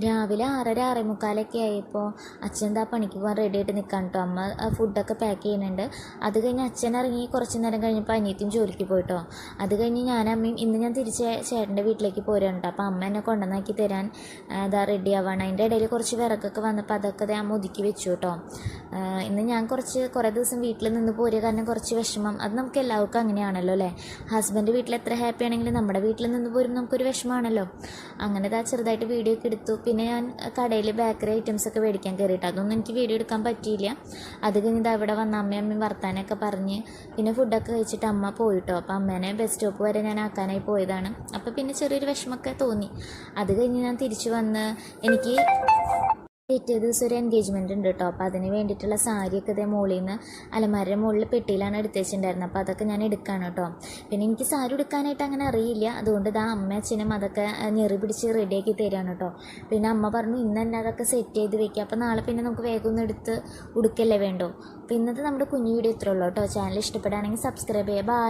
രാവിലെ 6:30 6:45 ആയപ്പോൾ അച്ഛൻ എന്താ പണിക്ക് പോകാൻ റെഡി ആയിട്ട് നിൽക്കാൻ കേട്ടോ. അമ്മ ഫുഡൊക്കെ പാക്ക് ചെയ്യുന്നുണ്ട്. അത് കഴിഞ്ഞ് അച്ഛൻ ഇറങ്ങി കുറച്ച് നേരം കഴിഞ്ഞപ്പോൾ അനിയത്തിയും ജോലിക്ക് പോയിട്ടോ. അത് കഴിഞ്ഞ് ഞാനമ്മയും ഇന്ന് ഞാൻ തിരിച്ച് ചേട്ടൻ്റെ വീട്ടിലേക്ക് പോരുകയാണ് കേട്ടോ. അപ്പോൾ അമ്മ എന്നെ കൊണ്ടുവന്നാക്കി തരാൻ ഇതാ റെഡി ആവാണ്. അതിൻ്റെ ഇടയിൽ കുറച്ച് വിറകൊക്കെ വന്നപ്പോൾ അതൊക്കെ അമ്മ ഒതുക്കി വെച്ചു കേട്ടോ. ഇന്ന് ഞാൻ കുറേ ദിവസം വീട്ടിൽ നിന്ന് പോരുക കാരണം കുറച്ച് വിഷമം. അത് നമുക്ക് എല്ലാവർക്കും അങ്ങനെയാണല്ലോ അല്ലേ. ഹസ്ബൻഡ് വീട്ടിൽ എത്ര ഹാപ്പി ആണെങ്കിലും നമ്മുടെ വീട്ടിൽ നിന്ന് പോരുമ്പോൾ നമുക്കൊരു വിഷമമാണല്ലോ. അങ്ങനെ ഇതാ ചെറുതായിട്ട് വീഡിയോ ഒക്കെ എടുത്തു. പിന്നെ ഞാൻ കടയിൽ ബേക്കറി ഐറ്റംസൊക്കെ മേടിക്കാൻ കയറിയിട്ട് അതൊന്നും എനിക്ക് വീഡിയോ എടുക്കാൻ പറ്റിയില്ല. അത് കഴിഞ്ഞിട്ട് അവിടെ വന്ന അമ്മയും വർത്താനൊക്കെ പറഞ്ഞ് പിന്നെ ഫുഡൊക്കെ കഴിച്ചിട്ട് അമ്മ പോയിട്ടോ. അപ്പോൾ അമ്മേനെ ബസ് സ്റ്റോപ്പ് വരെ ഞാൻ ആക്കാനായി പോയതാണ്. അപ്പോൾ പിന്നെ ചെറിയൊരു വിഷമമൊക്കെ തോന്നി. അത് കഴിഞ്ഞ് ഞാൻ തിരിച്ചു വന്ന് എനിക്ക് പിറ്റേ ദിവസം ഒരു എൻഗേജ്മെൻറ്റ് ഉണ്ട് കേട്ടോ. അപ്പോൾ അതിന് വേണ്ടിയിട്ടുള്ള സാരിയൊക്കെ ഇതേ മുകളിൽ നിന്ന് അലമാരയുടെ മുകളിൽ പെട്ടിയിലാണ് എടുത്ത് വെച്ചിട്ടുണ്ടായിരുന്നത്. അപ്പോൾ അതൊക്കെ ഞാൻ എടുക്കുകയാണ് കേട്ടോ. പിന്നെ എനിക്ക് സാരി എടുക്കാനായിട്ട് അങ്ങനെ അറിയില്ല. അതുകൊണ്ട് ഇതാ അമ്മ അച്ഛനും അതൊക്കെ ഞെറി പിടിച്ച് റെഡിയാക്കി തരാണ് കേട്ടോ. പിന്നെ അമ്മ പറഞ്ഞു ഇന്ന് തന്നെ അതൊക്കെ സെറ്റ് ചെയ്ത് വെക്കുക, അപ്പോൾ നാളെ പിന്നെ നമുക്ക് വേഗം ഒന്ന് എടുത്ത് ഉടുക്കല്ലേ വേണ്ടോ. അപ്പോൾ ഇന്നത്തെ നമ്മുടെ കുഞ്ഞു വീഡിയോ ഇത്രേ ഉള്ളൂ കേട്ടോ. ചാനൽ ഇഷ്ടപ്പെടുകയാണെങ്കിൽ സബ്സ്ക്രൈബ് ചെയ്യുക. ബൈ.